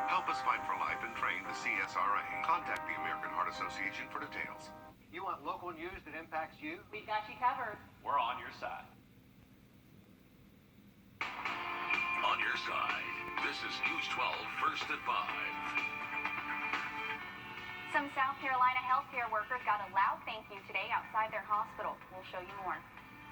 Help us fight for life and train the CSRA. Contact the American Heart Association for details. You want local news that impacts you? We've got you covered. We're on your side. On your side, this is News 12 First at 5. Some South Carolina healthcare workers got a loud thank you today outside their hospital. We'll show you more.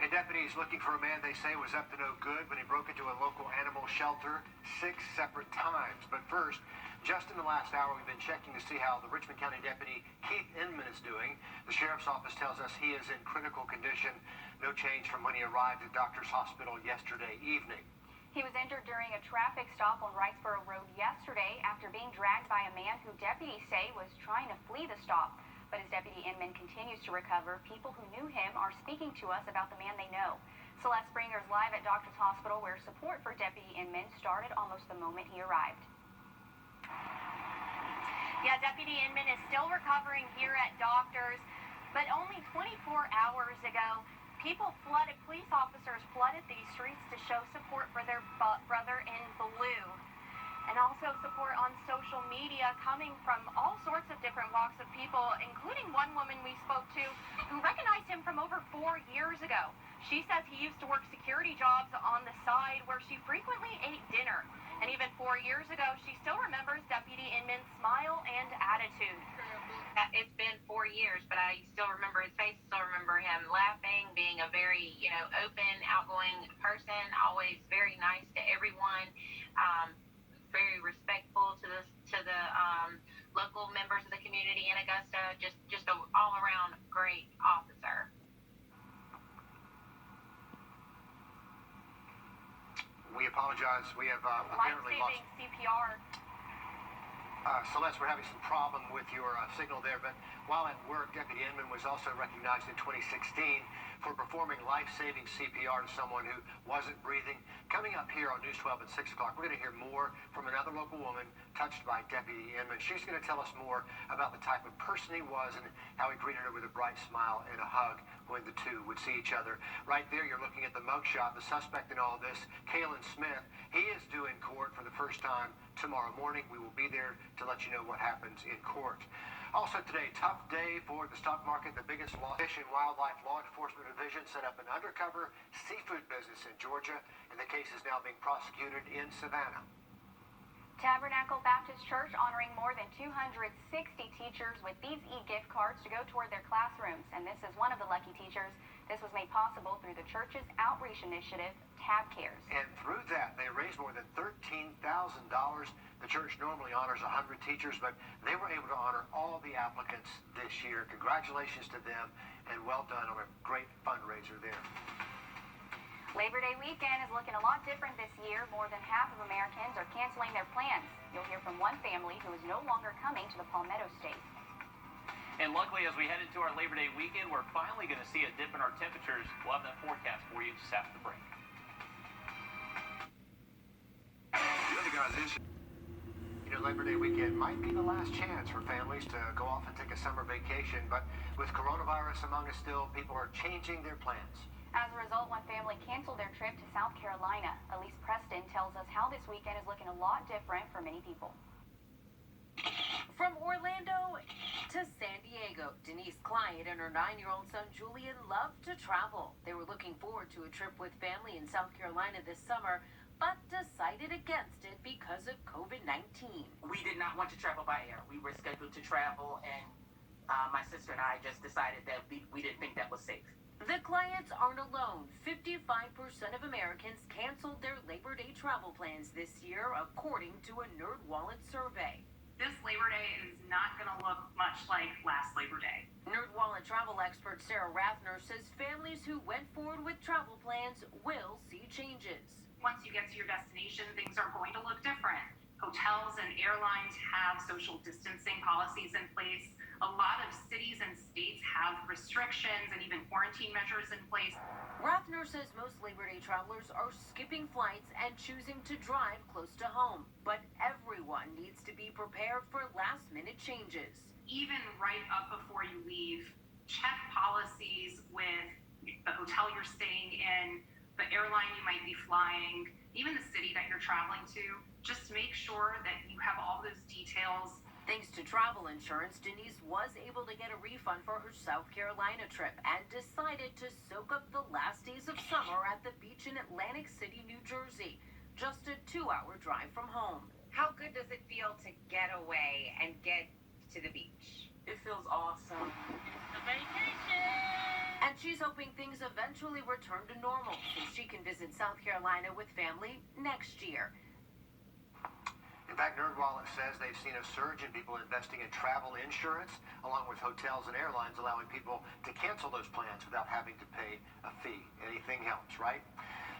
And deputies looking for a man they say was up to no good when he broke into a local animal shelter 6 separate times. But first, just in the last hour, we've been checking to see how the Richmond County deputy Keith Inman is doing. The sheriff's office tells us he is in critical condition. No change from when he arrived at Doctor's Hospital yesterday evening. He was injured during a traffic stop on Wrightsboro Road yesterday after being dragged by a man who deputies say was trying to flee the stop. But as Deputy Inman continues to recover, people who knew him are speaking to us about the man they know. Celeste Springer's live at Doctor's Hospital, where support for Deputy Inman started almost the moment he arrived. Yeah, Deputy Inman is still recovering here at Doctor's, but only 24 hours ago, police officers flooded these streets to show support for their brother in blue. And also support on social media coming from all sorts of different walks of people, including one woman we spoke to who recognized him from over 4 years ago. She says he used to work security jobs on the side where she frequently ate dinner. And even 4 years ago, she still remembers Deputy Inman's smile and attitude. It's been 4 years, but I still remember his face, still remember him laughing, being a very, open, outgoing person, always very nice to everyone. Very respectful to the local members of the community in Augusta. Just an all-around great officer. We apologize. We have apparently lost CPR. Celeste, we're having some problem with your signal there, but while at work, Deputy Inman was also recognized in 2016 for performing life-saving CPR to someone who wasn't breathing. Coming up here on News 12 at 6 o'clock, we're going to hear more from another local woman touched by Deputy Inman. She's going to tell us more about the type of person he was and how he greeted her with a bright smile and a hug when the two would see each other. Right there, you're looking at the mugshot, the suspect in all this, Kalen Smith. He is due in court for the first time tomorrow morning. We will be there to let you know what happens in court. Also today, tough day for the stock market. The biggest Fish and Wildlife Law Enforcement Division set up an undercover seafood business in Georgia, and the case is now being prosecuted in Savannah. Tabernacle Baptist Church honoring more than 260 teachers with these e-gift cards to go toward their classrooms. And this is one of the lucky teachers. This was made possible through the church's outreach initiative, Tab Cares. And through that, they raised more than $13,000. The church normally honors 100 teachers, but they were able to honor all the applicants this year. Congratulations to them, and well done on a great fundraiser there. Labor Day weekend is looking a lot different this year. More than half of Americans are canceling their plans. You'll hear from one family who is no longer coming to the Palmetto State. And luckily, as we head into our Labor Day weekend, we're finally going to see a dip in our temperatures. We'll have that forecast for you just after the break. The other guys in. Labor Day weekend might be the last chance for families to go off and take a summer vacation, but with coronavirus among us still, people are changing their plans. As a result, one family canceled their trip to South Carolina. Elise Preston tells us how this weekend is looking a lot different for many people. From Orlando to San Diego, Denise Clyde and her 9-year-old son Julian love to travel. They were looking forward to a trip with family in South Carolina this summer, but decided against it because of COVID-19. We did not want to travel by air. We were scheduled to travel, and my sister and I just decided that we didn't think that was safe. The clients aren't alone. 55% of Americans canceled their Labor Day travel plans this year, according to a NerdWallet survey. This Labor Day is not going to look much like last Labor Day. NerdWallet travel expert Sarah Rathner says families who went forward with travel plans will see changes. Once you get to your destination, things are going to look different. Hotels and airlines have social distancing policies in place. A lot of cities and states have restrictions and even quarantine measures in place. Rathner says most Labor Day travelers are skipping flights and choosing to drive close to home. But everyone needs to be prepared for last-minute changes. Even right up before you leave, check policies with the hotel you're staying in, the airline you might be flying, even the city that you're traveling to. Just make sure that you have all those details. Thanks to travel insurance, Denise was able to get a refund for her South Carolina trip and decided to soak up the last days of summer at the beach in Atlantic City, New Jersey, just a 2-hour drive from home. How good does it feel to get away and get to the beach? It feels awesome. It's a vacation! And she's hoping things eventually return to normal so she can visit South Carolina with family next year. In fact, NerdWallet says they've seen a surge in people investing in travel insurance, along with hotels and airlines allowing people to cancel those plans without having to pay a fee. Anything helps, right?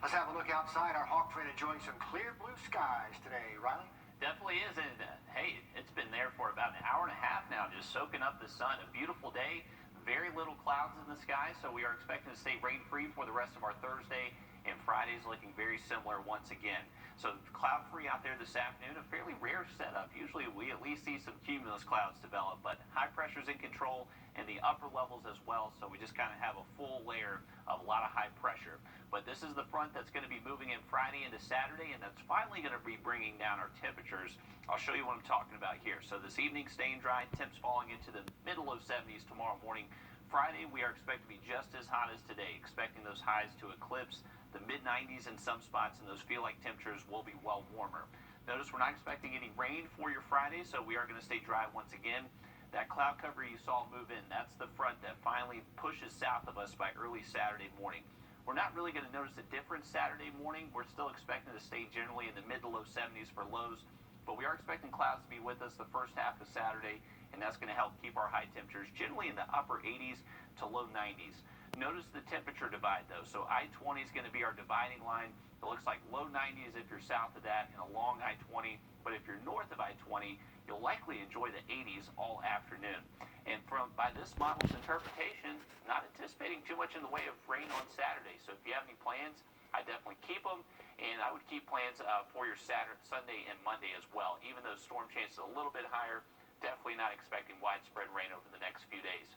Let's have a look outside. Our hawk friend enjoying some clear blue skies today. Riley? Definitely is, and hey, it's been there for about an hour and a half now, just soaking up the sun. A beautiful day, very little clouds in the sky, so we are expecting to stay rain-free for the rest of our Thursday, and Friday's looking very similar once again. So cloud-free out there this afternoon, a fairly rare setup. Usually we at least see some cumulus clouds develop, but high pressure's in control and the upper levels as well, so we just kind of have a full layer of a lot of high pressure. But this is the front that's going to be moving in Friday into Saturday, and that's finally going to be bringing down our temperatures. I'll show you what I'm talking about here. So this evening staying dry, temps falling into the mid-to-low 70s tomorrow morning. Friday, we are expected to be just as hot as today, expecting those highs to eclipse the mid-90s in some spots, and those feel-like temperatures will be well warmer. Notice we're not expecting any rain for your Friday, so we are going to stay dry once again. That cloud cover you saw move in, that's the front that finally pushes south of us by early Saturday morning. We're not really going to notice a difference Saturday morning. We're still expecting to stay generally in the mid-to-low 70s for lows, but we are expecting clouds to be with us the first half of Saturday, and that's going to help keep our high temperatures generally in the upper 80s to low 90s. Notice the temperature divide, though. So I-20 is going to be our dividing line. It looks like low 90s if you're south of that and along I-20. But if you're north of I-20, you'll likely enjoy the 80s all afternoon. And by this model's interpretation, not anticipating too much in the way of rain on Saturday. So if you have any plans, I definitely keep them. And I would keep plans for your Saturday, Sunday, and Monday as well. Even though storm chances a little bit higher, definitely not expecting widespread rain over the next few days.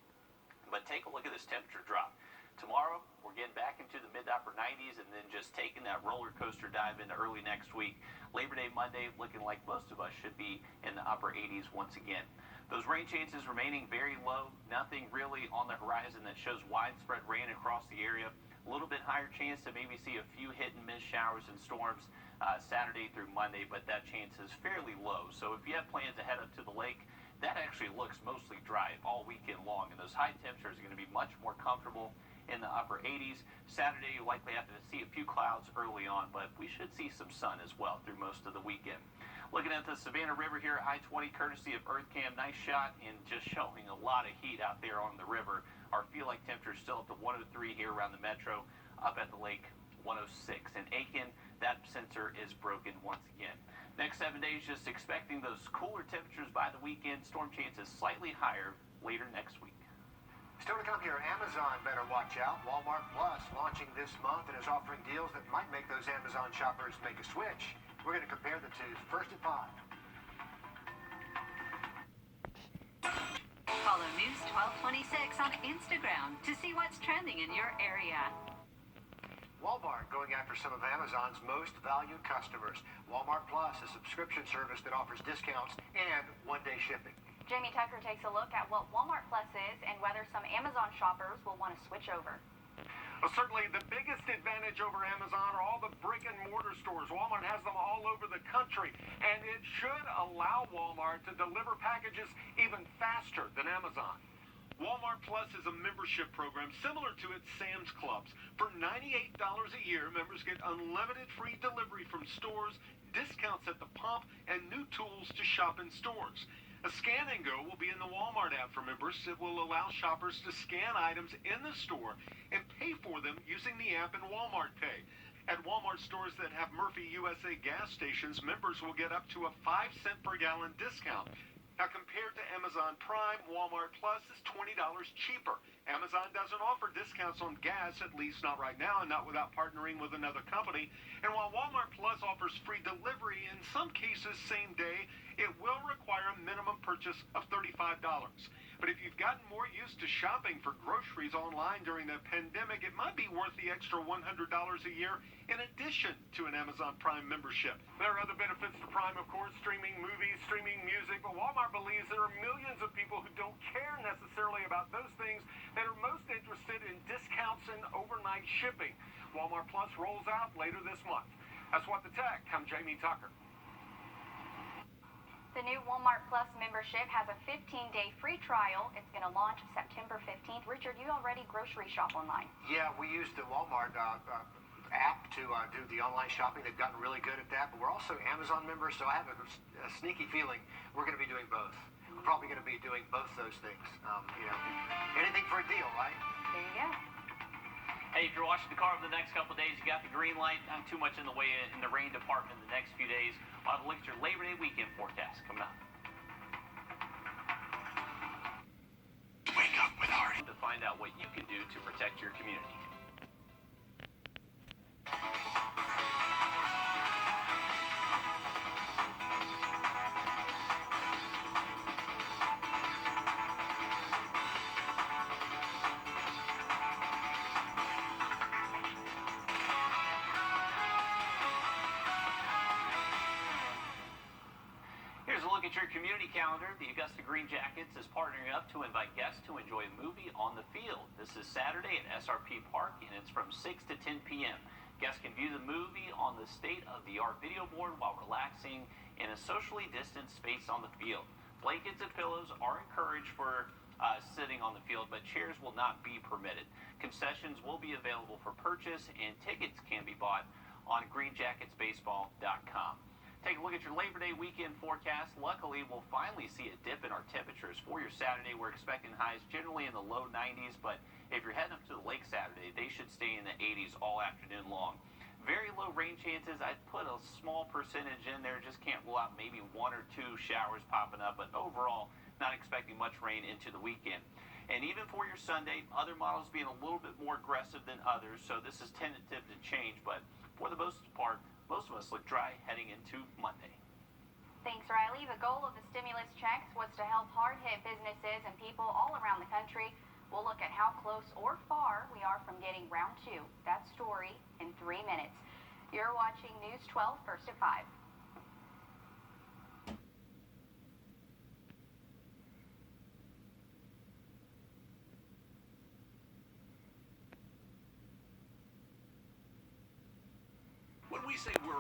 But take a look at this temperature drop. Tomorrow, we're getting back into the mid-to-upper 90s and then just taking that roller coaster dive into early next week. Labor Day Monday looking like most of us should be in the upper 80s once again. Those rain chances remaining very low. Nothing really on the horizon that shows widespread rain across the area. A little bit higher chance to maybe see a few hit-and-miss showers and storms Saturday through Monday, but that chance is fairly low. So if you have plans to head up to the lake, that actually looks mostly dry all weekend long, and those high temperatures are going to be much more comfortable in the upper 80s. Saturday, you likely have to see a few clouds early on, but we should see some sun as well through most of the weekend. Looking at the Savannah River here, I-20 courtesy of EarthCam. Nice shot and just showing a lot of heat out there on the river. Our feel-like temperature is still up to 103 here around the metro. Up at the lake, 106. In Aiken, that sensor is broken once again. Next 7 days, just expecting those cooler temperatures by the weekend. Storm chances slightly higher later next week. Still to come here, Amazon better watch out. Walmart Plus launching this month and is offering deals that might make those Amazon shoppers make a switch. We're going to compare the two first at 5. Follow News 1226 on Instagram to see what's trending in your area. Walmart going after some of Amazon's most valued customers. Walmart Plus, a subscription service that offers discounts and one-day shipping. Jamie Tucker takes a look at what Walmart Plus is and whether some Amazon shoppers will want to switch over. Well, certainly the biggest advantage over Amazon are all the brick-and-mortar stores. Walmart has them all over the country, and it should allow Walmart to deliver packages even faster than Amazon. Walmart Plus is a membership program similar to its Sam's Clubs. For $98 a year, members get unlimited free delivery from stores, discounts at the pump, and new tools to shop in stores. A Scan and Go will be in the Walmart app for members. It will allow shoppers to scan items in the store and pay for them using the app and Walmart Pay. At Walmart stores that have Murphy USA gas stations, members will get up to a 5-cent per gallon discount. Now, compared to Amazon Prime, Walmart Plus is $20 cheaper. Amazon doesn't offer discounts on gas, at least not right now, and not without partnering with another company. And while Walmart Plus offers free delivery, in some cases same day, it will require a minimum purchase of $35. But if you've gotten more used to shopping for groceries online during the pandemic, it might be worth the extra $100 a year in addition to an Amazon Prime membership. There are other benefits to Prime, of course, streaming movies, streaming music, but Walmart believes there are millions of people who don't care necessarily about those things that are most interested in discounts and overnight shipping. Walmart Plus rolls out later this month. That's What the Tech. I'm Jamie Tucker. The new Walmart Plus membership has a 15-day free trial. It's going to launch September 15th. Richard, you already grocery shop online. Yeah, we use the Walmart app to do the online shopping. They've gotten really good at that, but we're also Amazon members, so I have a sneaky feeling we're going to be doing both. We're probably going to be doing both those things. Anything for a deal, right? There you go. Hey, if you're washing the car over the next couple of days, you got the green light. Not too much in the way in the rain department the next few days. We'll have a look at your Labor Day weekend forecast coming up. Wake up with Hard. To find out what you can do to protect your community. Look at your community calendar. The Augusta Green Jackets is partnering up to invite guests to enjoy a movie on the field. This is Saturday at SRP Park, and it's from 6 to 10 p.m. Guests can view the movie on the state-of-the-art video board while relaxing in a socially distanced space on the field. Blankets and pillows are encouraged for sitting on the field, but chairs will not be permitted. Concessions will be available for purchase, and tickets can be bought on greenjacketsbaseball.com. Take a look at your Labor Day weekend forecast. Luckily, we'll finally see a dip in our temperatures for your Saturday. We're expecting highs generally in the low 90s, but if you're heading up to the lake Saturday, they should stay in the 80s all afternoon long. Very low rain chances. I'd put a small percentage in there. Just can't rule out maybe 1 or 2 showers popping up, but overall, not expecting much rain into the weekend. And even for your Sunday, other models being a little bit more aggressive than others, so this is tentative to change, but for the most part, most of us look dry heading into Monday. Thanks, Riley. The goal of the stimulus checks was to help hard-hit businesses and people all around the country. We'll look at how close or far we are from getting round 2. That story in 3 minutes. You're watching News 12, first at 5. When we say we're